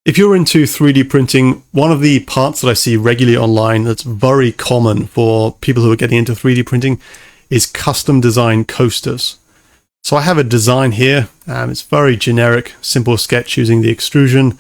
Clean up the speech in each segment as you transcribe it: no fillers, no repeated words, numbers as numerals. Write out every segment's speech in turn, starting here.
If you're into 3D printing, one of the parts that I see regularly online that's very common for people who are getting into 3D printing is custom designed coasters. So I have a design here. It's very generic, simple sketch using the extrusion,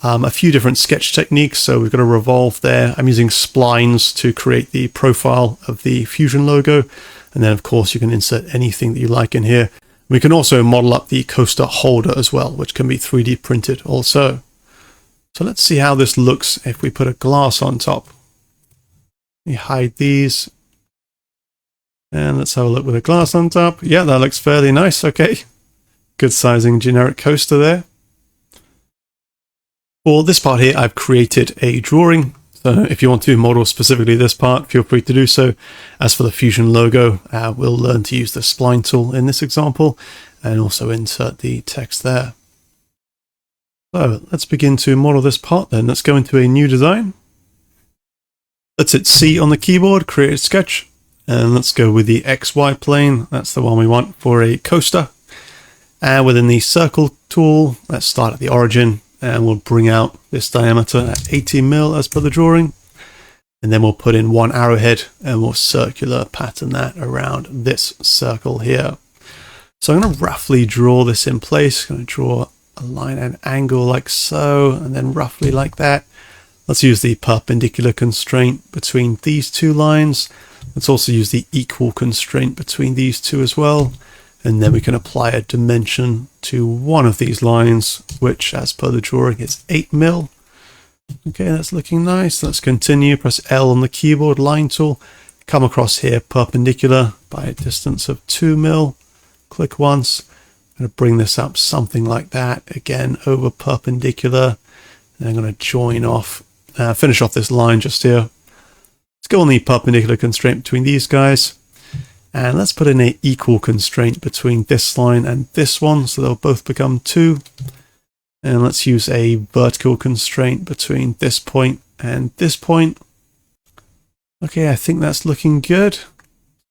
a few different sketch techniques. So we've got a revolve there. I'm using splines to create the profile of the Fusion logo. And then of course you can insert anything that you like in here. We can also model up the coaster holder as well, which can be 3D printed also. So let's see how this looks if we put a glass on top. We hide these. And let's have a look with a glass on top. Yeah, that looks fairly nice. Okay. Good sizing generic coaster there. For this part here, I've created a drawing. So if you want to model specifically this part, feel free to do so. As for the Fusion logo, we'll learn to use the spline tool in this example and also insert the text there. So let's begin to model this part then. Let's go into a new design. Let's hit C on the keyboard, create a sketch, and let's go with the XY plane. That's the one we want for a coaster. And within the circle tool, let's start at the origin and we'll bring out this diameter at 80 mil as per the drawing. And then we'll put in one arrowhead and we'll circular pattern that around this circle here. So I'm going to roughly draw this in place. I'm going to draw a line and angle like so, and then roughly like that. Let's use the perpendicular constraint between these two lines. Let's also use the equal constraint between these two as well. And then we can apply a dimension to one of these lines, which as per the drawing is 8 mil. Okay, that's looking nice. Let's continue. Press L on the keyboard, line tool. Come across here perpendicular by a distance of 2 mil. Click once. I'm going to bring this up something like that, again over perpendicular, and I'm going to join off, finish off this line just here. Let's go on the perpendicular constraint between these guys, and let's put in an equal constraint between this line and this one, so they'll both become 2. And let's use a vertical constraint between this point and this point. Okay, I think that's looking good.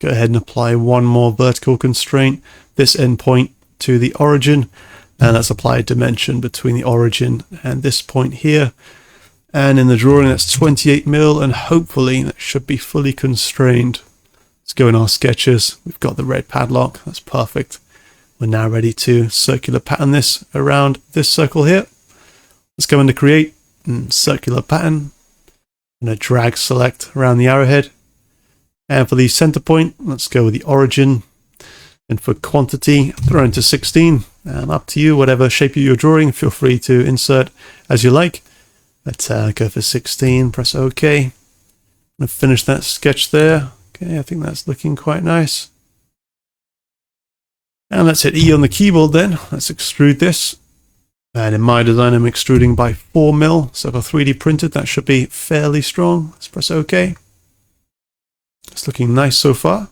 Go ahead and apply one more vertical constraint, this endpoint to the origin, and let's apply a dimension between the origin and this point here. And in the drawing, that's 28 mil, and hopefully that should be fully constrained. Let's go in our sketches. We've got the red padlock. That's perfect. We're now ready to circular pattern this around this circle here. Let's go into create and circular pattern. I'm going to drag select around the arrowhead. And for the center point, let's go with the origin. And for quantity, throw into 16. Up to you, whatever shape you're drawing, feel free to insert as you like. Let's go for 16, press OK. I'm going to finish that sketch there. Okay, I think that's looking quite nice. And let's hit E on the keyboard then. Let's extrude this. And in my design, I'm extruding by 4 mil. So for 3D printed, that should be fairly strong. Let's press OK. It's looking nice so far.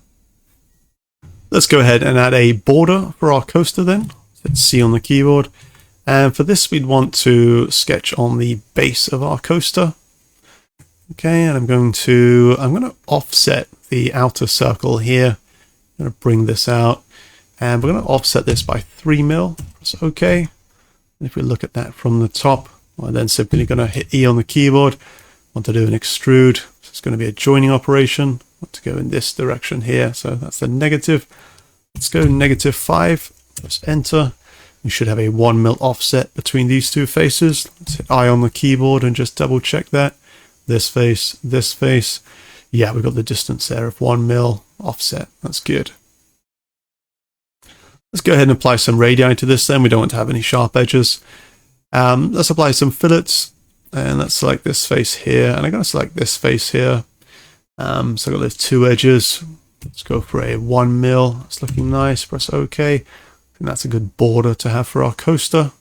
Let's go ahead and add a border for our coaster then. Let's C on the keyboard. And for this, we'd want to sketch on the base of our coaster. Okay, and I'm going to offset the outer circle here. I'm going to bring this out. And we're going to offset this by 3 mil. Press OK. And if we look at that from the top, we're then simply going to hit E on the keyboard. Want to do an extrude. So it's going to be a joining operation. Want to go in this direction here. So that's the negative. Let's go -5. Press enter. You should have a 1 mil offset between these two faces. Let's hit I on the keyboard and just double check that. This face, this face. Yeah, we've got the distance there of 1 mil offset. That's good. Let's go ahead and apply some radii to this then. We don't want to have any sharp edges. Let's apply some fillets. And let's select this face here. And I'm going to select this face here. So I've got those two edges. Let's go for a 1 mil. It's looking nice. Press OK. I think that's a good border to have for our coaster.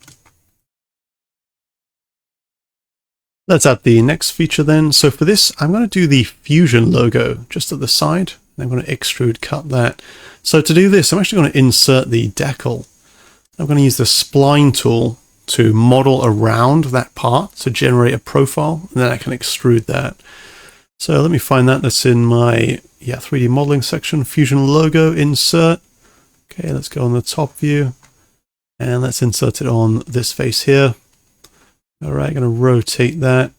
Let's add the next feature then. So for this, I'm going to do the Fusion logo just at the side. I'm going to extrude cut that. So to do this, I'm actually going to insert the decal. I'm going to use the spline tool to model around that part to generate a profile, and then I can extrude that. So let me find that. That's in my 3D modeling section, Fusion logo, insert. Okay, let's go on the top view and let's insert it on this face here. All right, going to rotate that.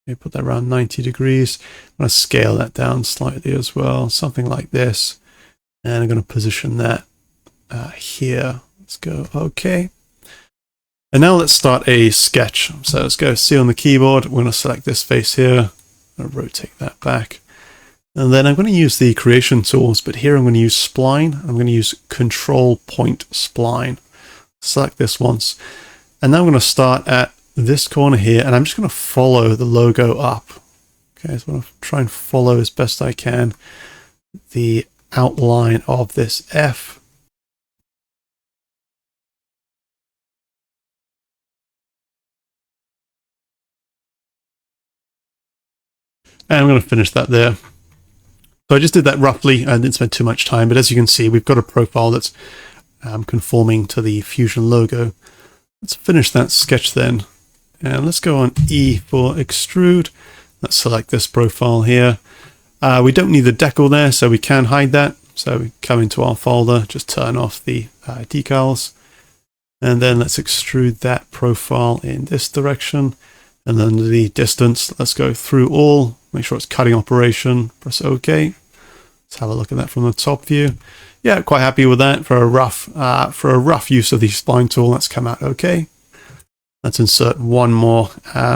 Okay, put that around 90 degrees. I'm going to scale that down slightly as well, something like this. And I'm going to position that here. Let's go OK. And now let's start a sketch. So let's go C on the keyboard. We're going to select this face here. I'm going to rotate that back. And then I'm going to use the creation tools, but here I'm going to use spline. I'm going to use control point spline. Select this once. And now I'm going to start at this corner here, and I'm just going to follow the logo up. Okay, so I'm going to try and follow as best I can the outline of this F. And I'm going to finish that there. So I just did that roughly. I didn't spend too much time, but as you can see, we've got a profile that's conforming to the Fusion logo. Let's finish that sketch then. And let's go on E for extrude. Let's select this profile here. We don't need the decal there, so we can hide that. So we come into our folder, just turn off the decals. And then let's extrude that profile in this direction. And then the distance, let's go through all, make sure it's cutting operation, press OK. Let's have a look at that from the top view. Yeah, quite happy with that for a rough use of the spline tool. Let's come out OK. Let's insert one more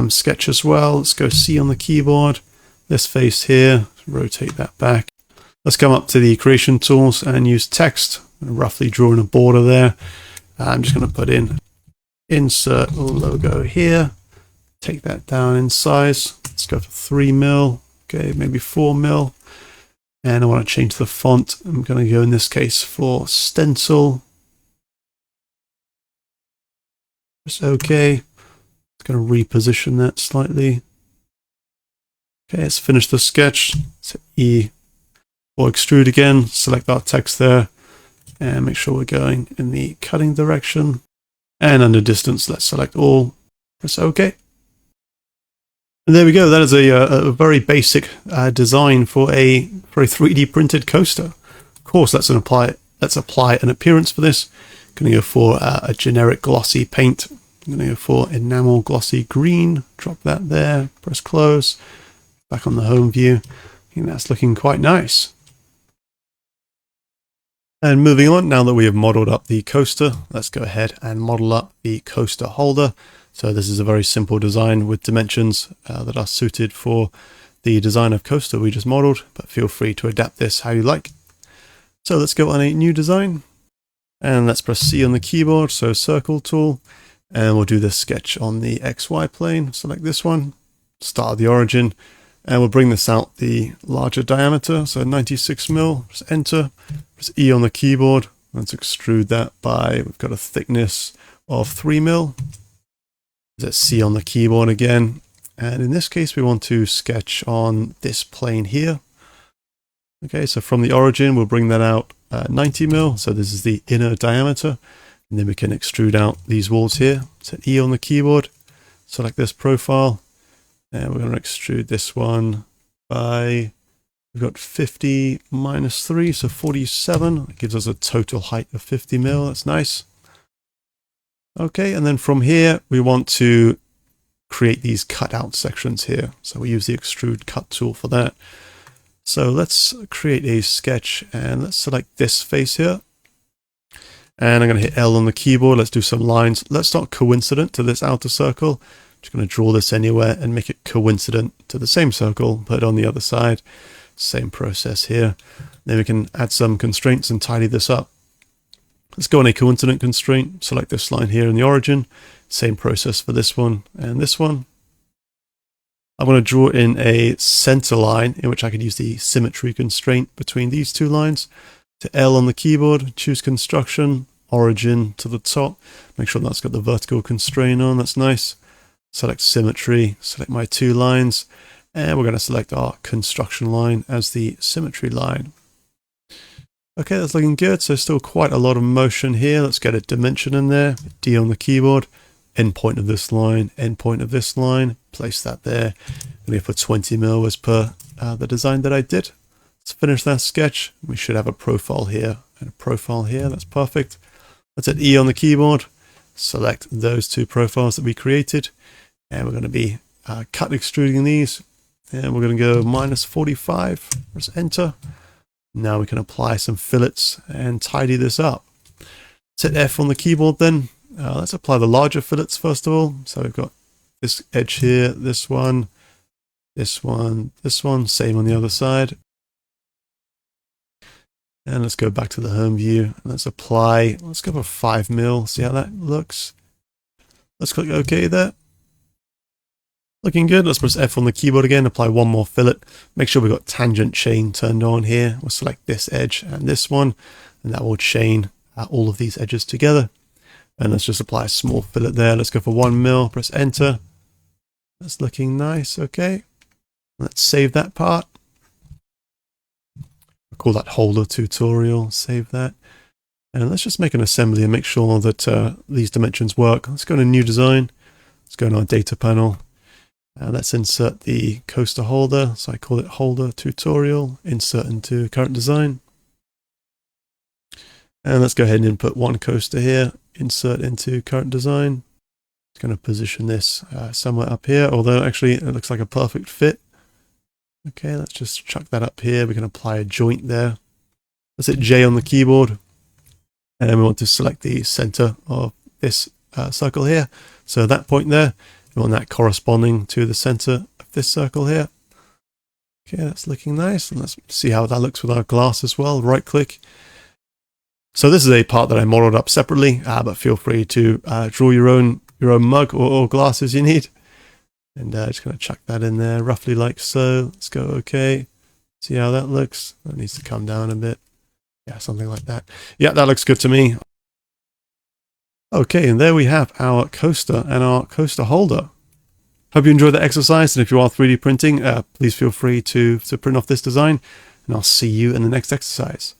sketch as well. Let's go C on the keyboard. This face here, rotate that back. Let's come up to the creation tools and use text. I'm roughly drawing a border there. I'm just going to put in insert logo here. Take that down in size. Let's go for 3 mil. Okay, maybe 4 mil. And I want to change the font. I'm going to go in this case for stencil. Press OK. It's going to reposition that slightly. Okay, let's finish the sketch. Let's E or extrude again. Select our text there and make sure we're going in the cutting direction. And under distance, let's select all. Press OK. And there we go. That is a very basic design for a 3D printed coaster. Of course, let's apply an appearance for this. I'm going to go for a generic glossy paint. I'm going to go for enamel glossy green. Drop that there. Press close. Back on the home view. I think that's looking quite nice. And moving on, now that we have modeled up the coaster, let's go ahead and model up the coaster holder. So this is a very simple design with dimensions that are suited for the design of coaster we just modeled, but feel free to adapt this how you like. So let's go on a new design and let's press C on the keyboard, so circle tool, and we'll do this sketch on the XY plane. Select this one, start the origin, and we'll bring this out the larger diameter, so 96 mil, just enter, press E on the keyboard, let's extrude that by, we've got a thickness of 3 mil. Let's C on the keyboard again, and in this case we want to sketch on this plane here. Okay, so from the origin we'll bring that out 90 mil, so this is the inner diameter, and then we can extrude out these walls here. Set E on the keyboard, select this profile, and we're going to extrude this one by, we've got 50 minus 3, so 47. It gives us a total height of 50 mil. That's nice. Okay, and then from here, we want to create these cutout sections here. So we use the extrude cut tool for that. So let's create a sketch and let's select this face here. And I'm going to hit L on the keyboard. Let's do some lines. Let's not coincident to this outer circle. I'm just going to draw this anywhere and make it coincident to the same circle, but on the other side. Same process here. Then we can add some constraints and tidy this up. Let's go on a coincident constraint, select this line here in the origin, same process for this one and this one. I'm going to draw in a center line in which I could use the symmetry constraint between these two lines. To L on the keyboard, choose construction, origin to the top, make sure that's got the vertical constraint on, that's nice. Select symmetry, select my two lines, and we're going to select our construction line as the symmetry line. Okay, that's looking good. So still quite a lot of motion here. Let's get a dimension in there. D on the keyboard. Endpoint of this line. Endpoint of this line. Place that there. I'm going to put 20 mil as per the design that I did. Let's finish that sketch. We should have a profile here and a profile here. That's perfect. Let's hit E on the keyboard. select those two profiles that we created, and we're going to be cut extruding these, and we're going to go -45, press enter. Now we can apply some fillets and tidy this up. Hit F on the keyboard then. Let's apply the larger fillets first of all. So we've got this edge here, this one, this one, this one, same on the other side. And let's go back to the home view. Let's apply, let's go for 5 mil, see how that looks. Let's click OK there. Looking good. Let's press F on the keyboard again, apply one more fillet. Make sure we've got tangent chain turned on here. We'll select this edge and this one, and that will chain all of these edges together. And let's just apply a small fillet there. Let's go for 1 mil, press enter. That's looking nice, okay. Let's save that part. I'll call that holder tutorial, save that. And let's just make an assembly and make sure that these dimensions work. Let's go to new design. Let's go to our data panel. Let's insert the coaster holder. So I call it holder tutorial, insert into current design. And let's go ahead and input one coaster here, insert into current design. It's going to position this somewhere up here, although actually it looks like a perfect fit. Okay, let's just chuck that up here. We can apply a joint there. Let's hit J on the keyboard. And then we want to select the center of this circle here. So that point there, we want that corresponding to the center of this circle here. Okay, that's looking nice. And let's see how that looks with our glass as well. Right click. So this is a part that I modeled up separately, but feel free to draw your own mug or glasses you need. And just going to chuck that in there roughly like so. Let's go OK. See how that looks. That needs to come down a bit. Yeah, something like that. Yeah, that looks good to me. Okay, and there we have our coaster and our coaster holder. Hope you enjoyed the exercise, and if you are 3D printing, please feel free to print off this design, and I'll see you in the next exercise.